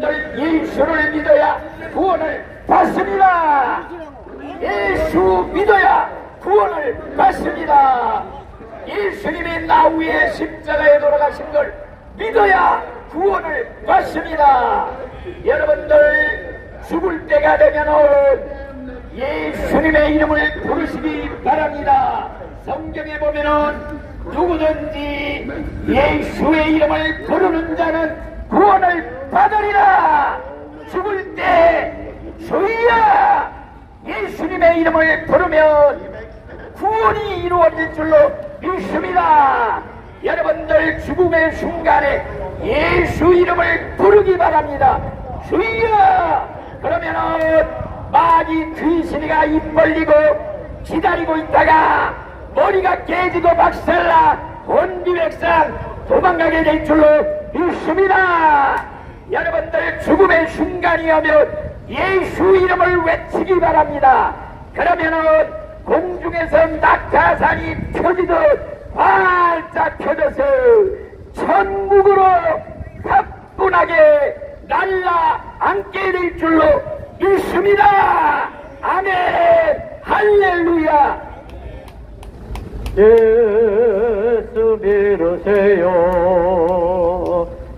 여러분들 예수를 믿어야 구원을 받습니다. 예수 믿어야 구원을 받습니다. 예수님이 나 위에 십자가에 돌아가신 걸 믿어야 구원을 받습니다. 여러분들 죽을 때가 되면은 예수님의 이름을 부르시기 바랍니다. 성경에 보면은 누구든지 예수의 이름을 부르는 자는 구원을 받으리라. 죽을 때 주여 예수님의 이름을 부르면 구원이 이루어질 줄로 믿습니다. 여러분들 죽음의 순간에 예수 이름을 부르기 바랍니다. 주여! 그러면은 많이 귀신이가 입 벌리고 기다리고 있다가 머리가 깨지고 박살나 혼비백산 도망가게 될 줄로 믿습니다. 여러분들 죽음의 순간이 오면 예수 이름을 외치기 바랍니다. 그러면은 공중에서 낙하산이 펴지듯 활짝 펴져서 천국으로 가뿐하게 날아앉게 될 줄로 믿습니다. 아멘. 할렐루야. 예수 믿으세요.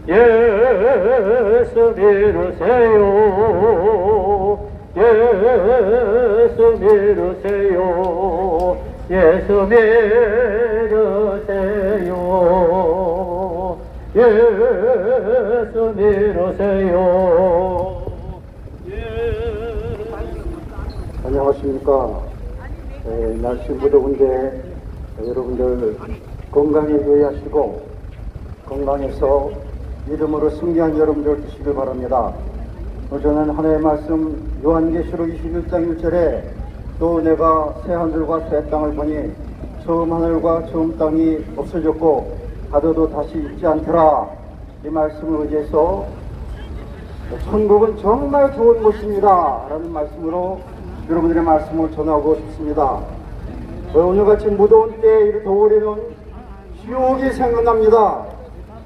예수 믿으세요. 예수 믿으세요. 예수 믿으세요. 예수 믿으세요. 안녕하십니까. 날씨도 더운데 여러분들 건강에 유의하시고 건강해서 믿음으로 승리한 여러분들 되시길 바랍니다. 저는 하나님의 말씀 요한계시록 21장 1절에 또 내가 새 하늘과 새 땅을 보니 처음 하늘과 처음 땅이 없어졌고 바다도 다시 있지 않더라. 이 말씀을 의지해서 천국은 정말 좋은 곳입니다 라는 말씀으로 여러분들의 말씀을 전하고 싶습니다. 오늘같이 무더운 때에 이 겨울에는 지옥이 생각납니다.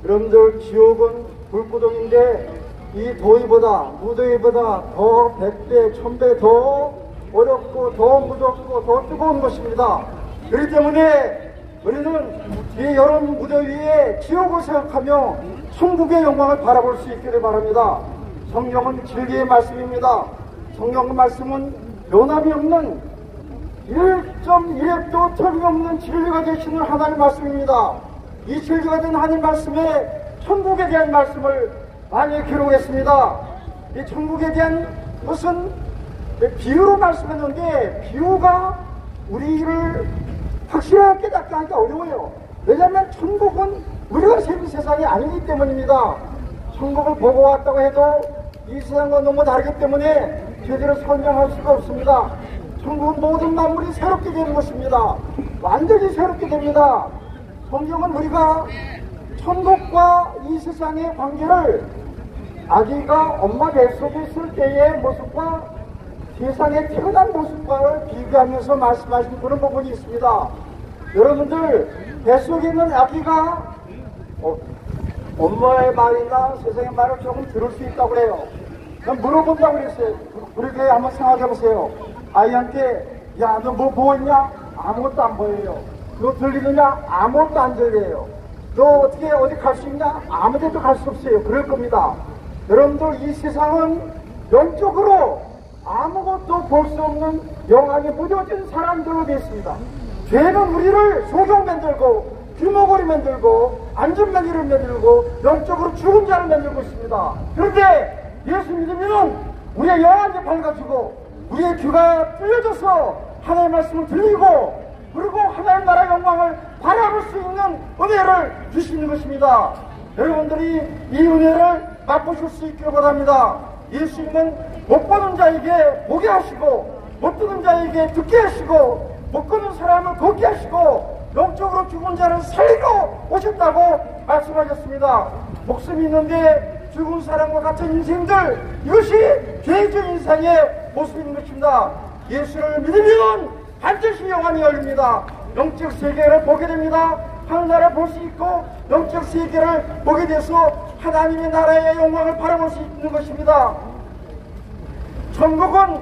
여러분들 지옥은 불구덩인데 이 더위보다 무더위보다 더 100배 1000배 더 어렵고 더 무덥고 더 뜨거운 것입니다. 그렇기 때문에 우리는 이 여름 무더위에 지옥을 생각하며 천국의 영광을 바라볼 수 있기를 바랍니다. 성경은 진리의 말씀입니다. 성경 말씀은 변함이 없는 1.1획도 틀림없는 진리가 되시는 하나님 말씀입니다. 이 진리가 된 하나님 말씀에 천국에 대한 말씀을 많이 기록했습니다. 이 천국에 대한 것은 비유로 말씀했는데 비유가 우리를 확실하게 깨닫게 하기가 어려워요. 왜냐하면 천국은 우리가 사는 세상이 아니기 때문입니다. 천국을 보고 왔다고 해도 이 세상과 너무 다르기 때문에 제대로 설명할 수가 없습니다. 천국은 모든 만물이 새롭게 되는 것입니다. 완전히 새롭게 됩니다. 성경은 우리가 천국과 이 세상의 관계를 아기가 엄마 뱃속에 있을 때의 모습과 세상에 태어난 모습과를 비교하면서 말씀하신 그런 부분이 있습니다. 여러분들 뱃속에 있는 아기가 엄마의 말이나 세상의 말을 조금 들을 수 있다고 해요. 물어본다고 그랬어요. 그렇게 한번 생각해 보세요. 아이한테 야 너 뭐 했냐? 아무것도 안 보여요. 너 들리느냐? 아무것도 안 들려요. 너 어떻게 어디 갈 수 있냐? 아무 데도 갈 수 없어요. 그럴 겁니다. 여러분들 이 세상은 영적으로 아무것도 볼 수 없는 영안이 무뎌진 사람들로 되어 있습니다. 죄는 우리를 소경 만들고 귀머거리 만들고 안전맨이를 만들고 영적으로 죽은 자를 만들고 있습니다. 그런데 예수 믿으면 우리의 영안이 밝아지고 우리의 귀가 뚫려져서 하나님의 말씀을 들리고 그리고 하나님 나라 영광을 바라볼 수 있는 은혜를 주시는 것입니다. 여러분들이 이 은혜를 맛보실 수 있기를 바랍니다. 예수님은 못 보는 자에게 보게 하시고 못 듣는 자에게 듣게 하시고 못 걷는 사람을 걷게 하시고 영적으로 죽은 자를 살리고 오셨다고 말씀하셨습니다. 목숨이 있는데 죽은 사람과 같은 인생들, 이것이 죄진 인생의 모습인 것입니다. 예수를 믿으면 반드시 영안이 열립니다. 영적 세계를 보게 됩니다. 하늘나라를 볼 수 있고 영적 세계를 보게 돼서 하나님의 나라의 영광을 바라볼 수 있는 것입니다. 천국은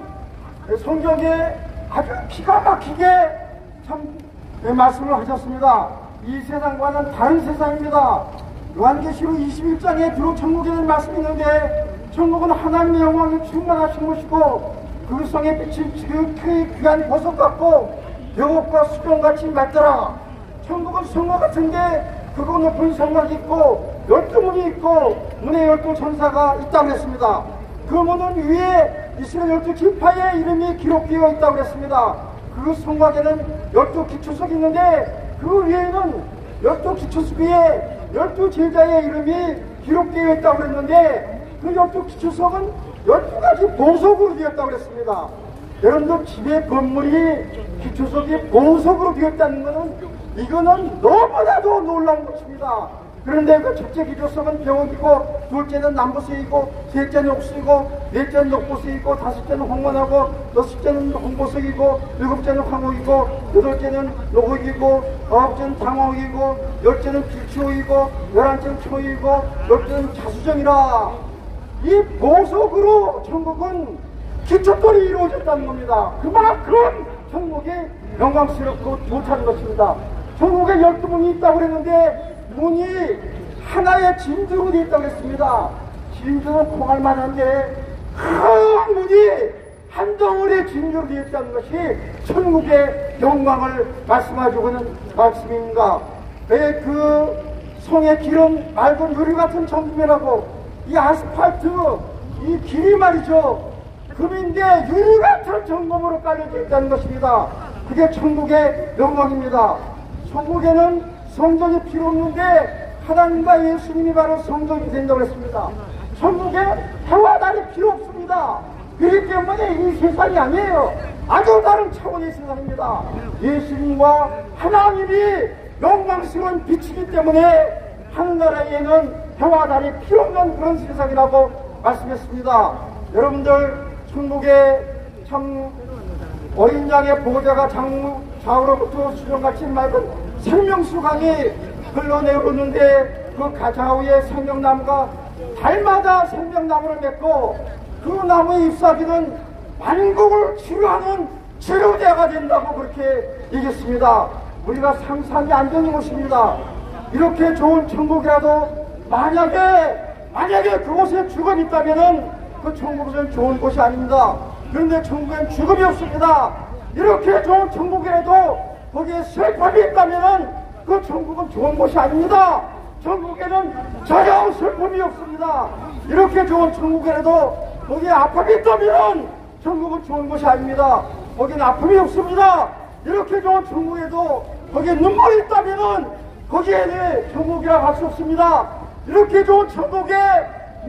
성경에 아주 기가 막히게 참 말씀을 하셨습니다. 이 세상과는 다른 세상입니다. 요한계시록 21장에 들어 천국에 대한 말씀이 있는데, 천국은 하나님의 영광이 충만하신 곳이고 그 성에 비친 지극히 귀한 보석 같고 벽옥과 수정같이 맑더라. 천국은 성과 같은데 그거 높은 성막이 있고 12문이 있고 문에 12천사가 있다고 했습니다. 그 문은 위에 이스라엘 12지파의 이름이 기록되어 있다고 했습니다. 그 성막에는 12기초석이 있는데 그 위에는 12기초석 위에 12제자의 이름이 기록되어 있다고 했는데, 그 12기초석은 12가지 보석으로 되었다고 했습니다. 여러분들 집의 건물이 기초석이 보석으로 되었다는 것은 이거는 너무나도 놀라운 것입니다. 그런데 그 첫째 기초석은 벽옥이고, 둘째는 남보석이고, 셋째는 옥수이고, 넷째는 녹보석이고, 다섯째는 홍문하고, 여섯째는 홍보석이고, 일곱째는 황옥이고, 여덟째는 녹옥이고, 아홉째는 당옥이고, 열째는 필치옥이고, 열한째는 초이고, 열째는 자수정이라. 이 보석으로 천국은 기초돌이 이루어졌다는 겁니다. 그만큼 천국이 영광스럽고 좋다는 것입니다. 천국에 12문이 있다고 그랬는데 문이 하나의 진주로 되어 있다고 했습니다. 진주는 통할 만한데 큰 문이 한 덩어리의 진주로 되어 있다는 것이 천국의 영광을 말씀해주고 있는 말씀입니다. 왜 그 성의 길은 맑은 유리 같은 정금이라고, 이 아스팔트 이 길이 말이죠, 금인데 유리 같은 정금으로 깔려져 있다는 것입니다. 그게 천국의 영광입니다. 천국에는 성전이 필요 없는데 하나님과 예수님이 바로 성전이 된다고 했습니다. 천국에 해와 달이 필요 없습니다. 그렇기 때문에 이 세상이 아니에요. 아주 다른 차원의 세상입니다. 예수님과 하나님이 영광스러운 빛이기 때문에 하늘나라에는 해와 달이 필요 없는 그런 세상이라고 말씀했습니다. 여러분들, 천국에 참 어린 양의 보호자가 좌우로부터 수정같이 맑은 생명수강이 흘러내오는데, 그 좌우에 생명나무가 달마다 생명나무를 맺고 그 나무의 잎사귀는 만국을 치료하는 치료제가 된다고 그렇게 얘기했습니다. 우리가 상상이 안 되는 것입니다. 이렇게 좋은 천국이라도 만약에 그곳에 죽음이 있다면은 그 천국은 좋은 곳이 아닙니다. 그런데 천국엔 죽음이 없습니다. 이렇게 좋은 천국이라도 거기에 슬픔이 있다면은 그 천국은 좋은 곳이 아닙니다. 천국에는 전혀 슬픔이 없습니다. 이렇게 좋은 천국이라도 거기에 아픔이 있다면은 천국은 좋은 곳이 아닙니다. 거기는 아픔이 없습니다. 이렇게 좋은 천국에도 거기에 눈물이 있다면은 거기에는 천국이라고 할 수 없습니다. 이렇게 좋은 천국에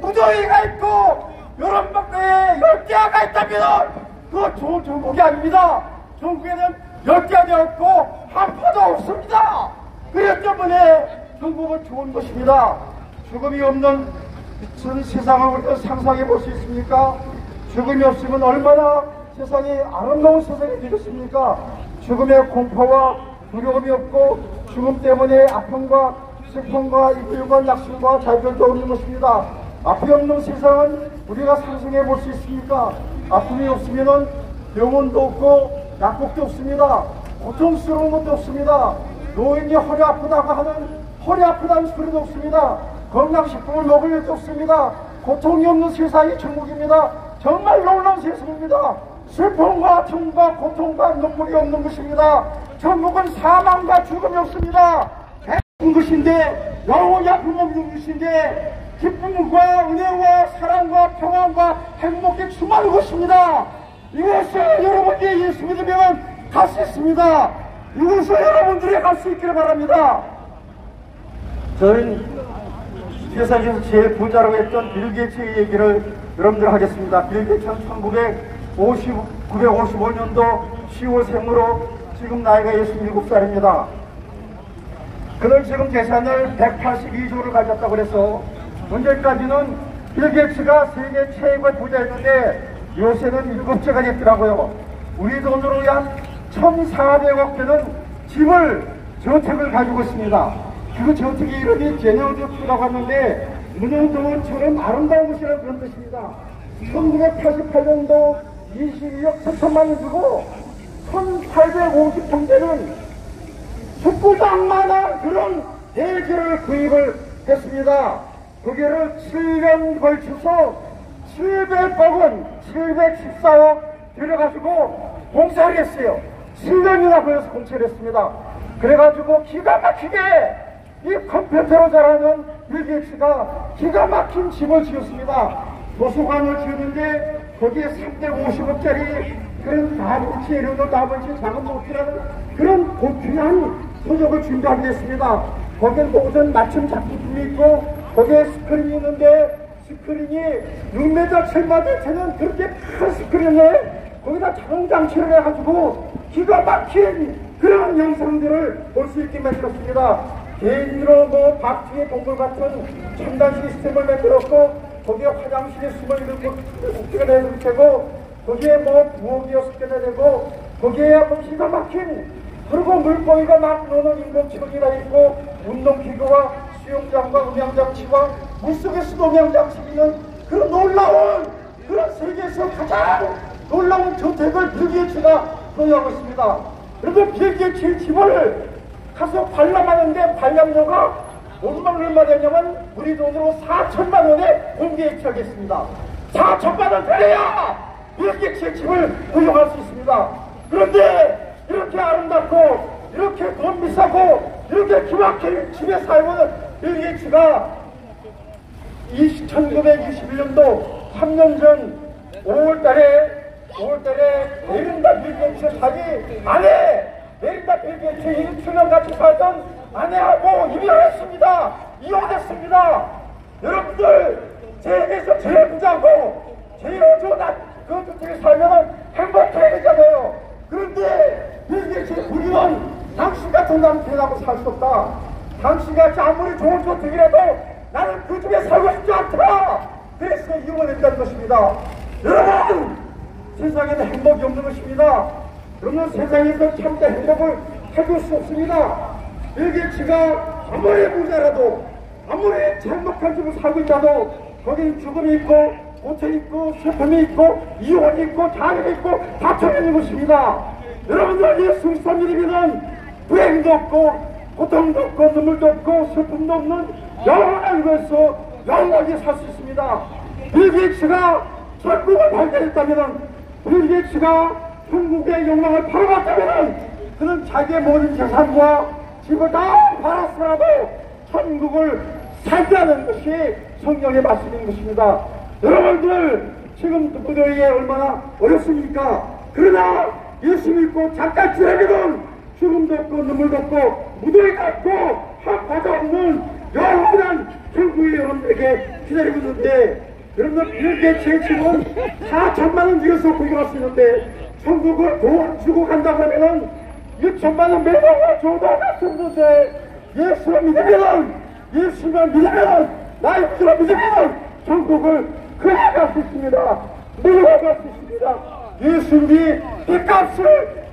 무더위가 있고 여름방가에 열대야가 있다면 그건 좋은 천국이 아닙니다. 천국에는 열대야도 없고 한파도 없습니다. 그렇기 때문에 천국은 좋은 것입니다. 죽음이 없는 무슨 세상을 우리가 상상해 볼 수 있습니까? 죽음이 없으면 얼마나 세상이 아름다운 세상이 되겠습니까? 죽음의 공포와 두려움이 없고 죽음 때문에 아픔과 슬픔과 이별과 낙심과 좌절도 없는 것입니다. 아픔이 없는 세상은 우리가 상상해 볼 수 있습니까? 아픔이 없으면 병원도 없고 약국도 없습니다. 고통스러운 것도 없습니다. 노인이 허리 아프다고 하는 허리 아프다는 소리도 없습니다. 건강식품을 먹을 일도 없습니다. 고통이 없는 세상이 천국입니다. 정말 놀라운 세상입니다. 슬픔과 아픔과 고통과 눈물이 없는 것입니다. 천국은 사망과 죽음이 없습니다. 배운 것인데 영원히 아픔 없는 것인데 기쁨과 은혜와 사랑과 평안과 행복에 충만한 것입니다. 이것을 여러분이 예수 믿으면 갈 수 있습니다. 이것을 여러분들이 갈 수 있기를 바랍니다. 저는 세상에서 제일 부자라고 했던 빌 게이츠의 얘기를 여러분들 하겠습니다. 빌 게이츠는 1955년도 10월 생으로 지금 나이가 67살입니다. 그는 지금 재산을 182조를 가졌다고 해서 언제까지는 빌 게이츠가 세계 최고의 부자였는데 요새는 7제가 됐더라고요. 우리 돈으로 약 1,400억 되는 집을 저택을 가지고 있습니다. 그 저택의 이름이 제네오저프라고 하는데 문영동원처럼 아름다운 곳이라는 그런 뜻입니다. 1988년도 22억 7천만 원 주고 1850평대는 축구장만한 그런 대지를 구입을 했습니다. 거기를 7년 걸쳐서 700억원 714억 들여가지고 공사를 했어요. 7년이나 걸려서 공사를 했습니다. 그래가지고 기가 막히게 이 컴퓨터로 잘하는 빌게이츠가 기가 막힌 집을 지었습니다. 도서관을 지었는데 거기에 350억짜리 그런 다빈치 에르노 다빈치 작은 노트라는 그런 고귀한 서적을 준비하게 됐습니다. 거기에 모든 맞춤 작품이 있고 거기에 스크린이 있는데 스크린이 6m 7m 되는 그렇게 큰 스크린에 거기다 자동장치를 해가지고 기가 막힌 그런 영상들을 볼 수 있게 만들었습니다. 개인으로 뭐 박쥐의 동물 같은 첨단 시스템을 만들었고 거기에 화장실에 숨어있는 것들을 내놓을 테고 거기에 뭐 부엌이 6개나 되고 거기에 뭐 기가 막힌 그리고 물고기가 막 노는 인공지능이나 있고 운동기구와 수영장과 음향장치와 물속에서도 음향장치 있는 그런 놀라운 그런 세계에서 가장 놀라운 저택을 빌게이츠가 소유하고 있습니다. 그런데 빌게이츠의 집을 가서 관람하는데 관람료가 얼마나 되냐면 우리 돈으로 4천만 원에 공개입찰하겠습니다. 4천만 원 들여야 빌게이츠의 집을 구경할 수 있습니다. 그런데 이렇게 아름답고 이렇게 돈 비싸고 이렇게 기막힌 집에 살고는 빌게이츠가 1921년도 3년 전 5월달에 메린다 빌게이츠 자기 아내 메린다 빌게이츠 1주년 같이 살던 아내하고 이별했습니다. 이혼했습니다. 여러분들 세계에서 제일 부자고 제일 좋은 그 주택에 살면 행복해야 되잖아요. 그런데 빌게이츠의 부인은 당신 같은 남편하고 살 수 없다. 당신같이 아무리 좋은 주택이라도 나는 그 집에 살고 싶지 않다. 그래서 이혼했다는 것입니다. 여러분 세상에는 행복이 없는 것입니다. 여러분 세상에서 참된 행복을 찾을 수 없습니다. 빌게이츠가 아무리 부자라도 아무리 행복한 집을 살고 있다도 거기는 죽음이 있고 고통이 있고 슬픔이 있고 이혼이 있고 장애가 있고 다툼이 있는 것입니다. 여러분들 예수 그리스도 믿으면 불행도 없고 고통도 없고 눈물도 없고 슬픔도 없는 영원한 것에서 영원히 살 수 있습니다. 빌게이츠가 천국을 발견했다면 빌게이츠가 천국의 영광을 팔아갔다면 그는 자기의 모든 재산과 집을 다 팔았으라도 천국을 살자는 것이 성경의 말씀인 것입니다. 여러분들 지금 누구들에게 얼마나 어렵습니까? 그러나 예수 믿고 잠깐쯤에는 죽음도 없고 눈물도 없고 무더기도 없고 한파도 없는 영원한 천국이 여러분들에게 기다리고 있는데 여러분들 빌게이츠의 집은 4천만 원 들여서 구경할 수 있는데 천국을 돈 주고 간다고 하면은 6천만 원 매달 줘도 같은데 예수를 믿으면 나의 믿으면 천국을 그냥 갈 수 있습니다. 누구나 갈 수 있습니다. 예수님이 빚값을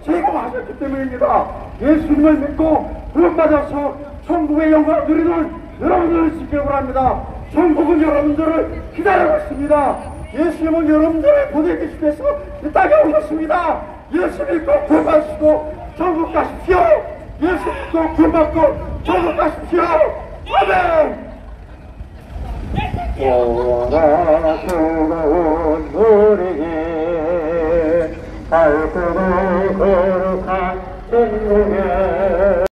제공하셨기 때문입니다. 예수님을 믿고 구원받아서 천국의 영광을 누리는 여러분들을 지키기 바랍니다. 천국은 여러분들을 기다리고 있습니다. 예수님은 여러분들을 보내기 위해서 이 땅에 오셨습니다. 예수 믿고 구원받으시고 천국 가십시오. 예수 믿고 구원받고 천국 가십시오. 아멘. 오라 즐거운 우리의 발걸음 거룩한 천국에